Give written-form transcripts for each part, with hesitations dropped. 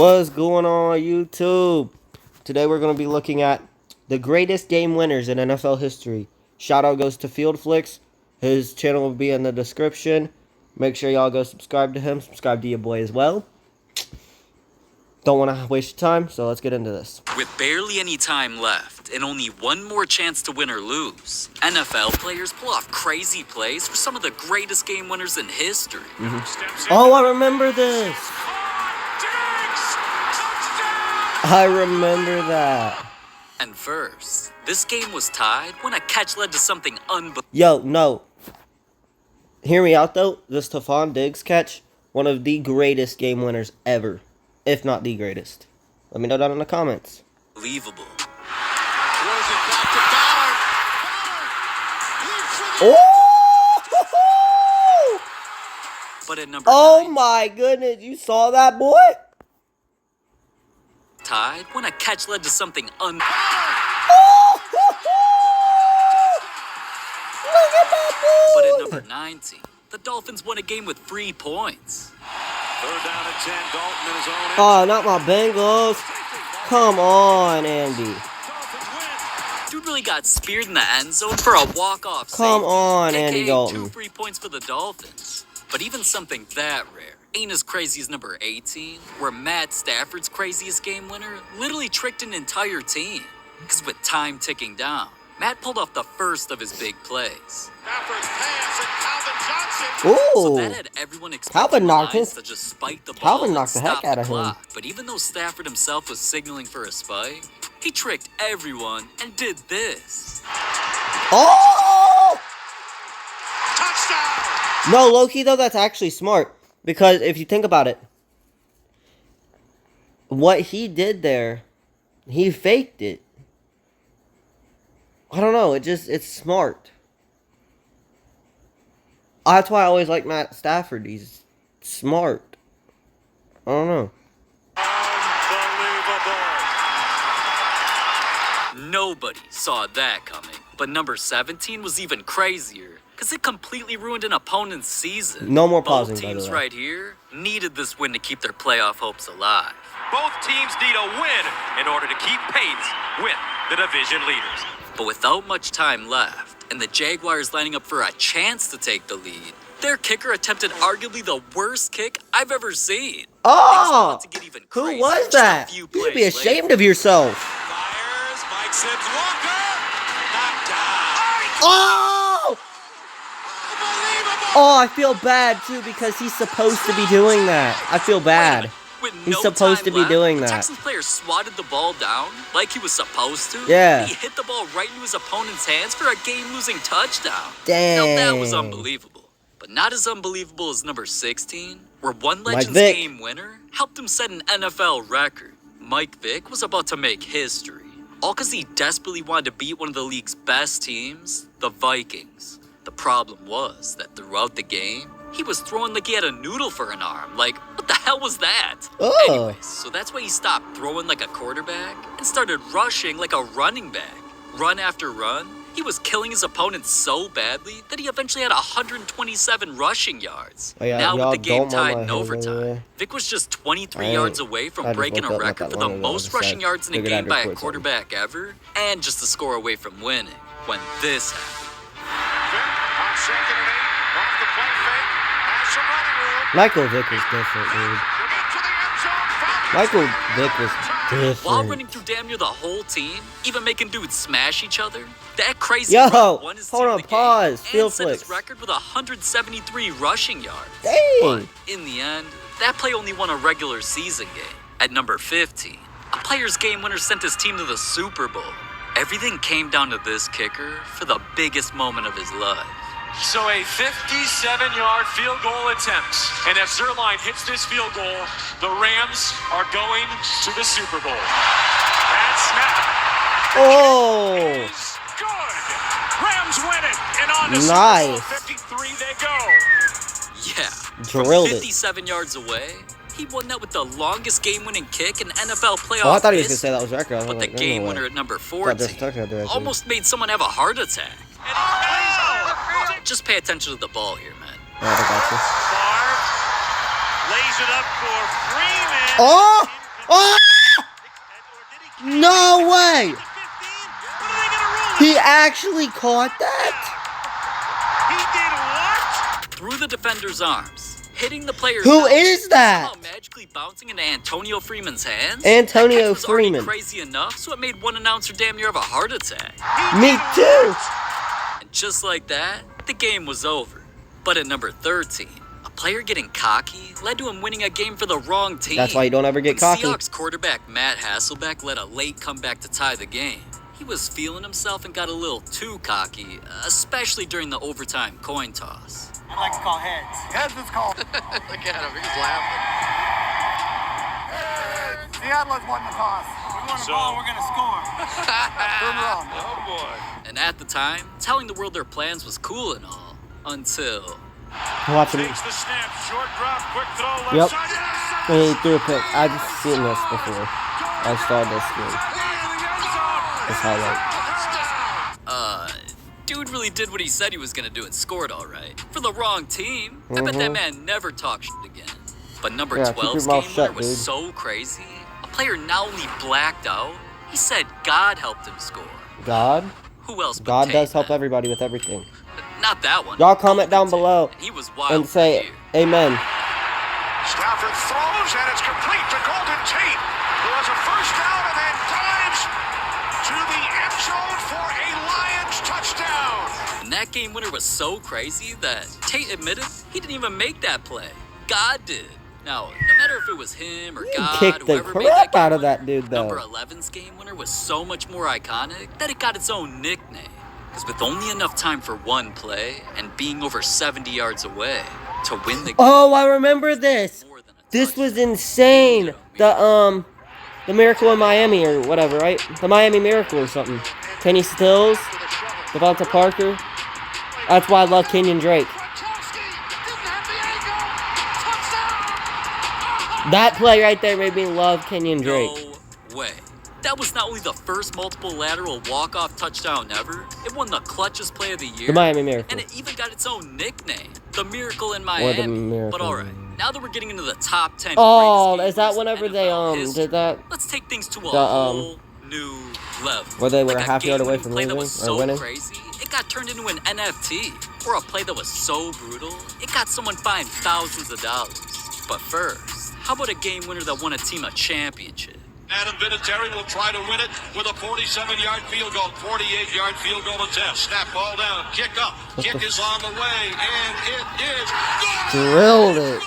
What's going on, YouTube? Today we're going to be looking at the greatest game winners in NFL history. Shout out goes to FieldFlix. His channel will be in the description. Make sure y'all go subscribe to him. Subscribe to your boy as well. Don't want to waste your time, so let's get into this. With barely any time left and only one more chance to win or lose, NFL players pull off crazy plays for some of the greatest game winners in history. Oh, I remember this. I remember that. And first, this game was tied when a catch led to something unbelievable. Yo, no. Hear me out, though. This Stephon Diggs catch, one of the greatest game winners ever. If not the greatest. Let me know down in the comments. Oh! But at number 9, my goodness. You saw that, boy? tied when a catch led to something Oh! Look at that, boy! But at number 19, the Dolphins won a game with 3 points. Third down and 10, Dalton in his own end. Oh, not my Bengals. Come on, Andy. Dude really got speared in the end zone for a walk-off safety. Come on, Andy AKA Dalton. 2 free points for the Dolphins. But even something that rare ain't as crazy as number 18, where Matt Stafford's craziest game winner literally tricked an entire team. Because with time ticking down, Matt pulled off the first of his big plays. Stafford's pass and Calvin Johnson. Ooh. So that had everyone Calvin knocked him. to just spike the ball Calvin and knocked the stop heck out of him. clock. But even though Stafford himself was signaling for a spike, he tricked everyone and did this. Oh! Touchdown! No, low-key, though, that's actually smart. Because if you think about it, what he did there, he faked it. I don't know, it's smart. That's why I always like Matt Stafford. He's smart. I don't know. Unbelievable. Nobody saw that coming. But number 17 was even crazier, because it completely ruined an opponent's season. No more pausing, Both by the teams way. right here needed this win to keep their playoff hopes alive. Both teams need a win in order to keep pace with the division leaders. But without much time left, and the Jaguars lining up for a chance to take the lead, their kicker attempted arguably the worst kick I've ever seen. Oh! Things about to get even Who crazier was just a that? few You'd be plays ashamed later. of yourself. Fires, Mike Sims Walker, knocked down. Oh! Unbelievable. Oh, I feel bad, too, because he's supposed to be doing that. I feel bad. With He's no supposed time to be left, doing the that. Texans player swatted the ball down like he was supposed to. Yeah. He hit the ball right into his opponent's hands for a game-losing touchdown. Dang. Now that was unbelievable. But not as unbelievable as number 16, where one Mike Legends Vick. game winner helped him set an NFL record. Mike Vick was about to make history. All because he desperately wanted to beat one of the league's best teams, the Vikings. The problem was that throughout the game, he was throwing like he had a noodle for an arm. Like, what the hell was that? Oh. Anyways, so that's why he stopped throwing like a quarterback and started rushing like a running back. Run after run, he was killing his opponents so badly that he eventually had 127 rushing yards. Oh, yeah, Now y'all with the game don't mind tied my in hair, by the overtime, way. Vic was just 23 I yards ain't- away I from just breaking woke a up not record that for the long ago. I most just rushing said, yards in a figured I'd game by a record something. quarterback ever, and just a score away from winning when this happened. Vick on 2nd and 8, off the play fake, has some running room. Michael Vick was different, dude. Into the end zone, foul. Michael Vick was While different. running through damn near the whole team, even making dudes smash each other, that crazy Yo, run won his hold team on, the game pause. and set his FieldFlix. record with 173 rushing yards. Dang. But in the end, that play only won a regular season game. At number 15, a player's game winner sent his team to the Super Bowl. Everything came down to this kicker for the biggest moment of his life. So a 57-yard field goal attempt. And if Zerline hits this field goal, the Rams are going to the Super Bowl. That snap Oh! is good. Rams win it. And on to Nice. Super Bowl 53 they go. Yeah, Drilled from it. 57 yards away, he won that with the longest game-winning kick in NFL playoff Oh, I thought he was going to history. say that was record. I was But the like, no game way. winner at number Thought this 14 touchdown there, too. almost made someone have a heart attack. And he Just pay attention to the ball here, man. Oh, I got you. Favre lays it up for Freeman. Oh! Oh! No way! He actually caught that? Through the defender's arms, hitting the player's Who helmet, is that? somehow magically bouncing into Antonio Freeman's hands. Antonio That catch was already Freeman. crazy enough, so it made one announcer damn near have a heart attack. Me too. And just like that, the game was over. But at number 13, a player getting cocky led to him winning a game for the wrong team. That's why you don't ever get When cocky. Seahawks quarterback Matt Hasselbeck led a late comeback to tie the game. He was feeling himself and got a little too cocky, especially during the overtime coin toss. I'd like to call heads. Heads is called. Look at him, he's laughing. Seattle's won the toss. We won the ball, we're going to score. Turn around. Oh boy. And at the time, telling the world their plans was cool and all, until... Watch him. Takes the snap, short drop, quick throw, left Yep. side. And he threw a pick. I've seen this before. I started this game. This highlight. Dude really did what he said he was gonna do and scored all right. For the wrong team, I bet that man never talked shit again. But number Yeah, keep 12's your mouth game shut, winner was dude. so crazy. A player not only blacked out, he said God helped him score. God? Who else? But God does Tate, help man? everybody with everything. Not that one. Y'all comment down below And he was wild and say amen. Stafford throws, and it's complete to Golden Tate, who has a first down and then dives to the end zone for a Lions touchdown. And that game winner was so crazy that Tate admitted he didn't even make that play. God did. Now, no matter if it was him or God, Kicked the whoever made that crap game out of winner, that dude, though. Number 11's game winner was so much more iconic that it got its own nickname. Because with only enough time for one play and being over 70 yards away to win the game. Oh, I remember this. more than a This touchdown. was insane. The Miracle in Miami or whatever, right? The Miami Miracle or something. Kenny Stills, Devonta Parker. That's why I love Kenyon Drake. That play right there made me love Kenyon Drake. No way. That was not only the first multiple lateral walk-off touchdown ever, it won the clutchest play of the year. The Miami Miracle. And it even got its own nickname, the Miracle in Or Miami. the Miracle. But alright, now that we're getting into the top 10 Oh, greatest is that games in whenever NFL they history, did that? let's take things to a The, whole new level. Where they were Like a half yard away game-winning from play that losing was or so winning? crazy, it got turned into an NFT. Or a play that was so brutal, it got someone fined thousands of dollars. But first, how about a game winner that won a team a championship? Adam Vinatieri will try to win it with a 47-yard field goal, 48-yard field goal attempt. Snap ball down, kick up, kick is on the way, and it is good! Drilled it.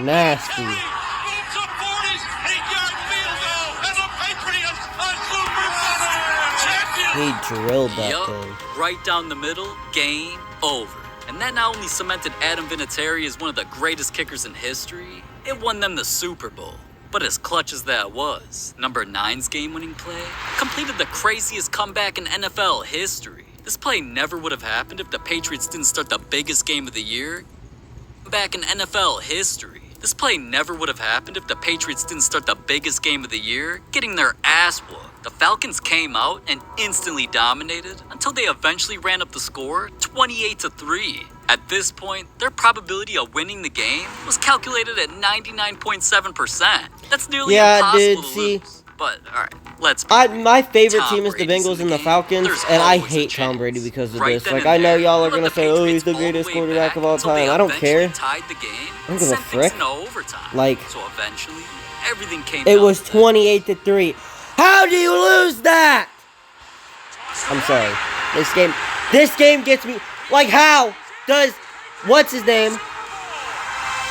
Nasty. It's a 48-yard field goal, and the Patriots are Super Bowl champions! He drilled that Yup, thing. right down the middle, game over. And that not only cemented Adam Vinatieri as one of the greatest kickers in history, it won them the Super Bowl. But as clutch as that was, number 9's game-winning play completed the craziest comeback in NFL history. This play never would have happened if the Patriots didn't start the biggest game of the year. Back in NFL history. This play never would have happened if the Patriots didn't start the biggest game of the year, getting their ass whooped. The Falcons came out and instantly dominated until they eventually ran up the score 28-3. At this point, their probability of winning the game was calculated at 99.7%. That's nearly Yeah, impossible dude, to see, lose. But alright, let's be My favorite Tom team is the Brady's Bengals in and the game, Falcons, there's and I always a hate Tom chance. Brady because of Right this. then Like, and I know there, y'all are they let gonna the say, "Oh, he's Patriots the all greatest way quarterback back of all until they time." I don't eventually care. Tied the game I don't and give a sent things frick. into overtime. Like, so eventually, everything came It down was to that. 28-3. How do you lose that? I'm sorry. This game gets me. Like, how does what's his name?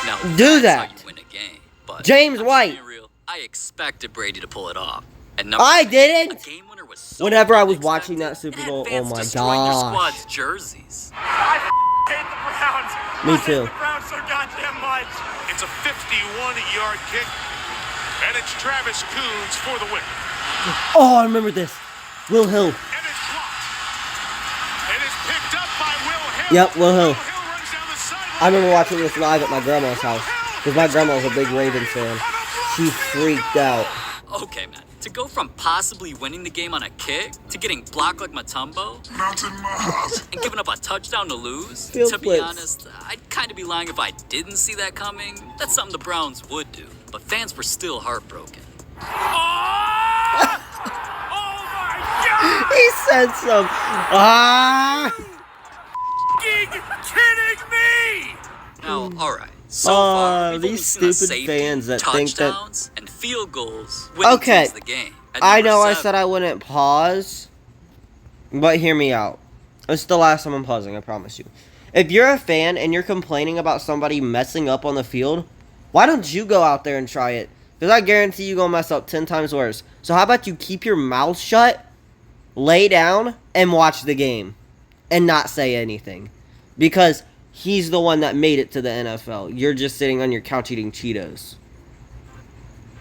Now, do that's that? how you win a game. But James I'm White. being real, I expected Brady to pull it off. And number I 6, didn't. a game winner was so Whenever I was unexpected, watching that Super it had Bowl, oh fans my destroying their gosh. squad's jerseys. I hate the Browns. Me I hate too. the Browns so goddamn much. It's a 51-yard kick, and it's Travis Coons for the win. Oh, I remember this. Will Hill. And it's blocked. It is picked up by Will Hill. Yep, Will Hill. runs down the sideline. I remember watching this live at my grandma's house because my grandma was a big Ravens fan. She freaked out. Okay, man. To go from possibly winning the game on a kick to getting blocked like Mutombo and giving up a touchdown to lose, to be FieldFlix. honest, I'd kind of be lying if I didn't see that coming. That's something the Browns would do. But fans were still heartbroken. Oh my God! He said some. Ah! Kidding me? Now, alright. So far, we've only these seen a stupid safety, fans that think that. touchdowns, and field goals winning Okay, teams the game. At I number know I 7, said I wouldn't pause, but hear me out. It's the last time I'm pausing, I promise you. If you're a fan and you're complaining about somebody messing up on the field, why don't you go out there and try it? Because I guarantee you're going to mess up 10 times worse. So how about you keep your mouth shut, lay down, and watch the game, and not say anything? Because he's the one that made it to the NFL. You're just sitting on your couch eating Cheetos.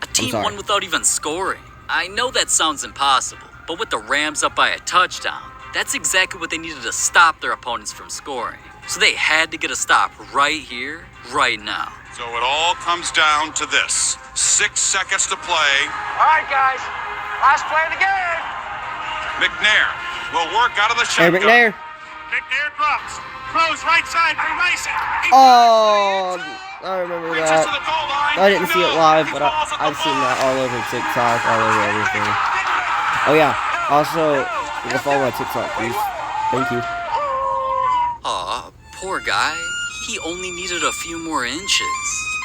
a team sorry. won without even scoring. I know that sounds impossible, but with the Rams up by a touchdown, that's exactly what they needed to stop their opponents from scoring. So they had to get a stop right here, right now. So it all comes down to this. 6 seconds to play. All right, guys. Last play of the game. McNair will work out of the Hey, shotgun. McNair. McNair drops. Throws right side for Mason. Oh, I remember Reaches to that. the goal line. I didn't see it No, live, he but falls at the I've seen that bar. all over TikTok, all over everything. Oh yeah. Also, go follow my TikTok, please. Thank you. Aw, poor guy. He only needed a few more inches.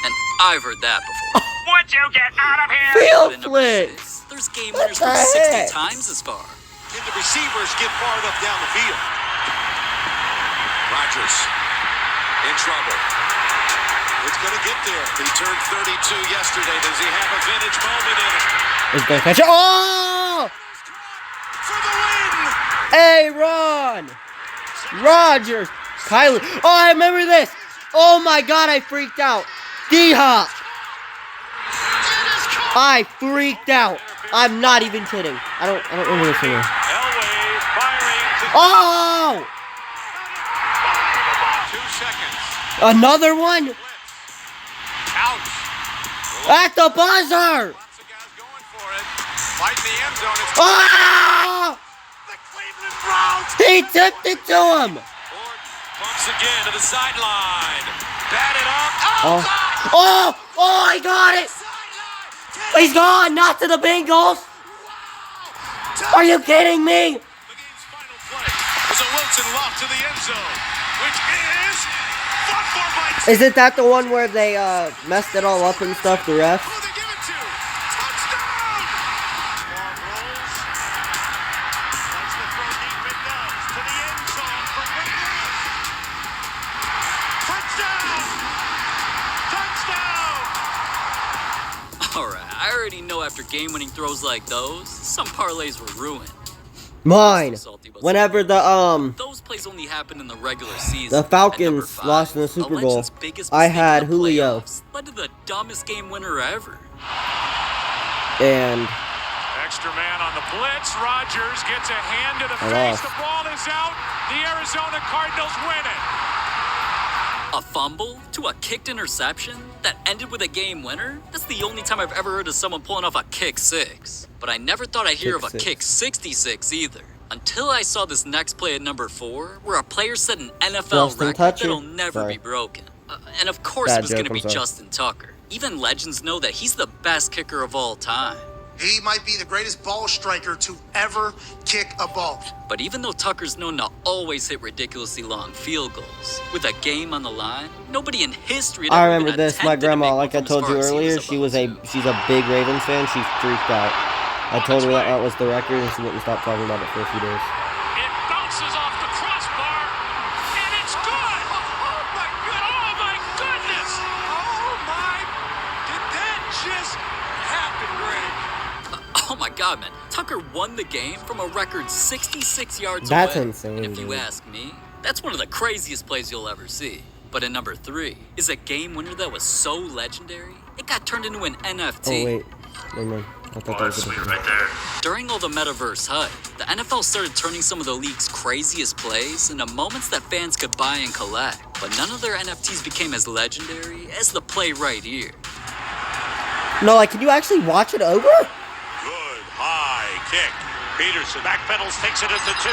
And I've heard that before. Would you get out of here? But at number FieldFlix. 6, there's game winners What from the 60 heck? times as far. Can the receivers get far enough down the field? Rodgers in trouble. It's going to get there. He turned 32 yesterday. Does he have a vintage moment in it? He's gonna catch it. Oh! For the win! Aaron Rodgers. Kylie. Oh, I remember this. Oh my God, I freaked out. D-Hop. I freaked out. I'm not even kidding. I don't remember this one. Elway firing to Oh! 2 seconds. Another one Out. at the buzzer. Lots of guys going for it. Fight in the end zone. It's Oh! the Cleveland Browns. He tipped it to him. Ford bumps again to the sideline. Batted up. Oh! Oh! Oh! I got it. He's gone. Not to the Bengals. Are you kidding me? The game's final play is a Wilson loft to the end zone, which is fought for by Isn't that the one where they messed it all up and stuff? The refs. who they give it to. Touchdown! Ball rolls. That's the throw deep it does to the end zone for McNair. Touchdown! Touchdown! Alright, I already know after game-winning throws like those, some parlays were ruined. Mine. Salty, but Whenever the those plays only happened in the regular season. The At Falcons number 5, lost in the a Super legend's Bowl, biggest I mistake in had the Julio. playoffs led to the dumbest game winner ever. and Extra man on the blitz. Rodgers gets a hand to the I face. lost. The ball is out. The Arizona Cardinals win it. A fumble to a kicked interception that ended with a game winner? That's the only time I've ever heard of someone pulling off a kick 6. But I never thought I'd hear Kick of a six. kick 66 either. Until I saw this next play at number 4, where a player set an NFL Justin record Tucker. that'll never Sorry. be broken. And of course Bad it was going to joke, be I'm sorry. Justin Tucker. Even legends know that he's the best kicker of all time. He might be the greatest ball striker to ever kick a ball. But even though Tucker's known to always hit ridiculously long field goals, with a game on the line, nobody in history had I ever remember even this. My attempted to grandma, make one like I from as told you far as he earlier, was about to. she's a big Ravens fan. She freaked out. I told her that was the record, and she wouldn't stop talking about it for a few days. It bounces off the crossbar, and it's good. Oh my goodness! Oh my! Did that just happen, Greg? Oh my god, man. Tucker won the game from a record 66 yards That's away. insane, And if you dude. ask me, that's one of the craziest plays you'll ever see. But at number 3 is a game winner that was so legendary, it got turned into an NFT. Oh wait, never mind. I thought that was a different thing. During all the metaverse hype, the NFL started turning some of the league's craziest plays into moments that fans could buy and collect. But none of their NFTs became as legendary as the play right here. No, like, can you actually watch it over? Good high kick. Peterson backpedals, takes it into 2.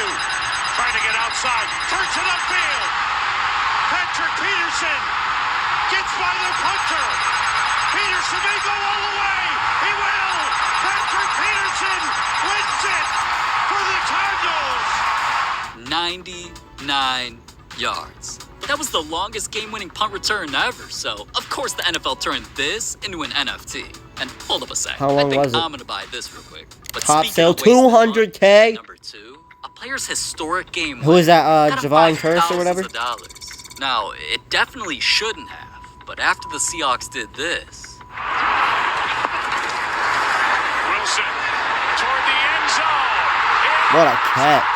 Trying to get outside. Turns it upfield. Patrick Peterson gets by the punter. Peterson may go all the way. He will. Patrick Peterson wins it for the Cardinals. 99 yards. That was the longest game-winning punt return ever, so of course the NFL turned this into an NFT. And hold up a sec. How long I think was it? I'm gonna buy this real quick. But Top speaking sale, of wasting money, $200K. number 2, a player's historic game Who is that, got him Javon fined Curse or whatever? thousands of dollars. Now, it definitely shouldn't have, but after the Seahawks did this, Wilson toward the end zone. What a catch.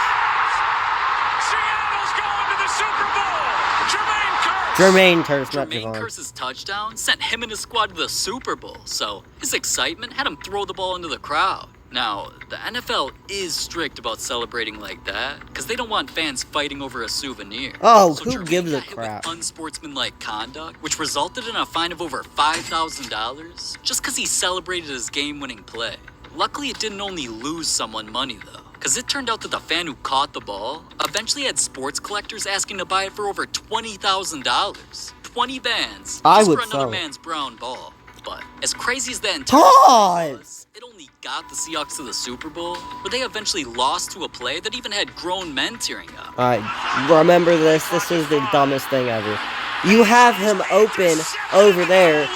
Seattle's going to the Super Bowl. Jermaine Kearse. Jermaine Curse, not Jermaine Javon. Kearse's touchdown sent him and his squad to the Super Bowl, so his excitement had him throw the ball into the crowd. Now, the NFL is strict about celebrating like that, because they don't want fans fighting over a souvenir. Oh, So who Jermaine gives a got hit with crap? unsportsmanlike conduct, which resulted in a fine of over $5,000, just because he celebrated his game-winning play. Luckily, it didn't only lose someone money, though, because it turned out that the fan who caught the ball eventually had sports collectors asking to buy it for over $20,000. 20 bands I just would for another sell it. man's brown ball. But as crazy as that entire God! story was, it only got the Seahawks to the Super Bowl, where they eventually lost to a play that even had grown men tearing up. Alright, remember this. This is the dumbest thing ever. You have him open over there.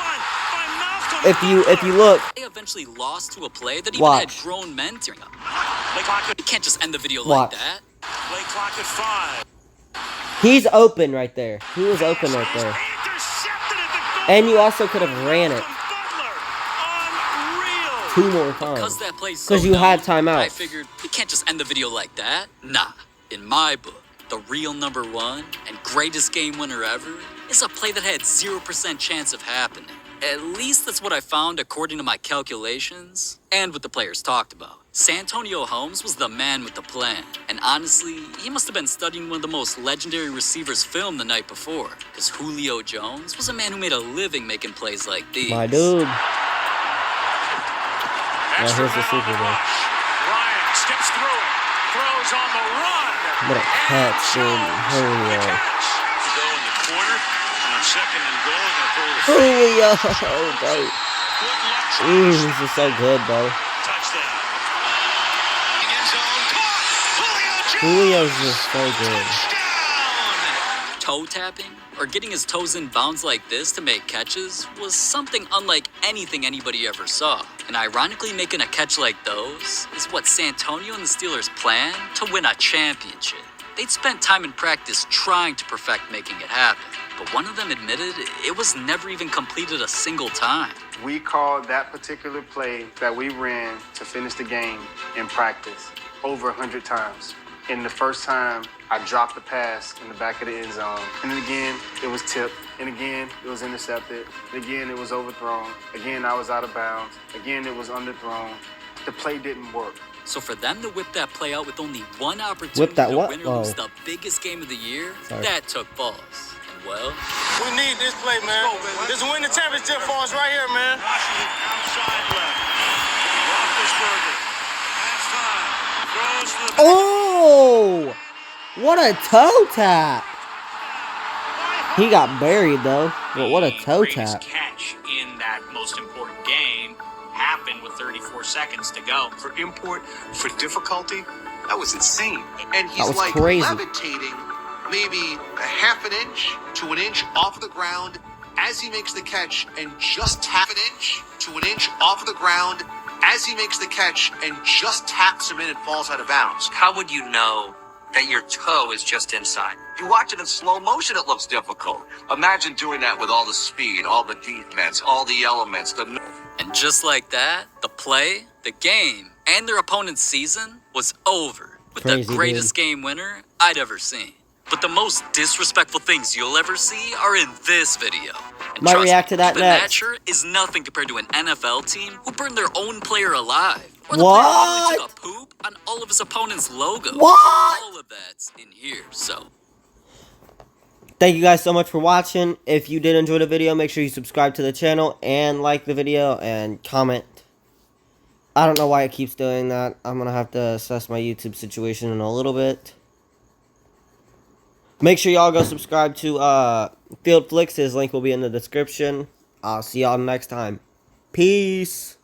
If you look, They eventually lost to a play that even Watch. had grown men tearing up. Play clock You can't just end the video Watch. like that. Play clock at 5. he's open right there. He was open right there. Intercepted at the goal. And you also could have ran it Unreal. 2 more Because times. that play's so 'Cause you had dumb, timeout. I figured you can't just end the video like that. Nah, in my book, the real number 1 and greatest game winner ever is a play that had 0% chance of happening. At least that's what I found according to my calculations and what the players talked about. Santonio Holmes was the man with the plan, and honestly, he must have been studying one of the most legendary receivers filmed the night before, because Julio Jones was a man who made a living making plays like these. My dude. Extra here's the man on Super Bowl. rush. Ryan steps through it. Throws on the run. What a catch, dude. Holy The hell. catch. To go in the corner, and on second and goal, they're going to throw the Julio, bro. good luck. This is so good, bro. Touchdown. End zone. Caught. Julio's just so good. Touchdown. Toe tapping, or getting his toes in bounds like this to make catches, was something unlike anything anybody ever saw. And ironically, making a catch like those is what Santonio and the Steelers planned to win a championship. They'd spent time in practice trying to perfect making it happen, but one of them admitted it was never even completed a single time. We called that particular play that we ran to finish the game in practice over 100 times. And the first time, I dropped the pass in the back of the end zone. And then again, it was tipped. And again, it was intercepted. And again, it was overthrown. Again, I was out of bounds. Again, it was underthrown. The play didn't work. So for them to whip that play out with only one opportunity Whip that to what? win or lose Oh. the biggest game of the year, Sorry. that took balls. And well, We need this play, man. This win the championship for us right here, man. Washington outside left. Roethlisberger. Halftime. Throws to the Oh! What a toe tap! He got buried though. But what a toe tap. Catch in that most important game happened with 34 seconds to go. For import, for difficulty, that was insane. And That he's was like crazy. levitating maybe a half an inch to an inch off the ground as he makes the catch, and just half an inch to an inch off the ground as he makes the catch and just taps him in and falls out of bounds. How would you know that your toe is just inside? You watch it in slow motion, it looks difficult. Imagine doing that with all the speed, all the defense, all the elements. and just like that, the play, the game, and their opponent's season was over with Crazy, the greatest game winner I'd ever seen. But the most disrespectful things you'll ever see are in this video. And Might trust react to that the next. Natcher is nothing compared to an NFL team who burned their own player alive. Or the What? player who took a poop on all of his opponent's logos. What? All of that's in here, so... Thank you guys so much for watching. If you did enjoy the video, make sure you subscribe to the channel and like the video and comment. I don't know why it keeps doing that. I'm going to have to assess my YouTube situation in a little bit. Make sure y'all go subscribe to FieldFlix. His link will be in the description. I'll see y'all next time. Peace.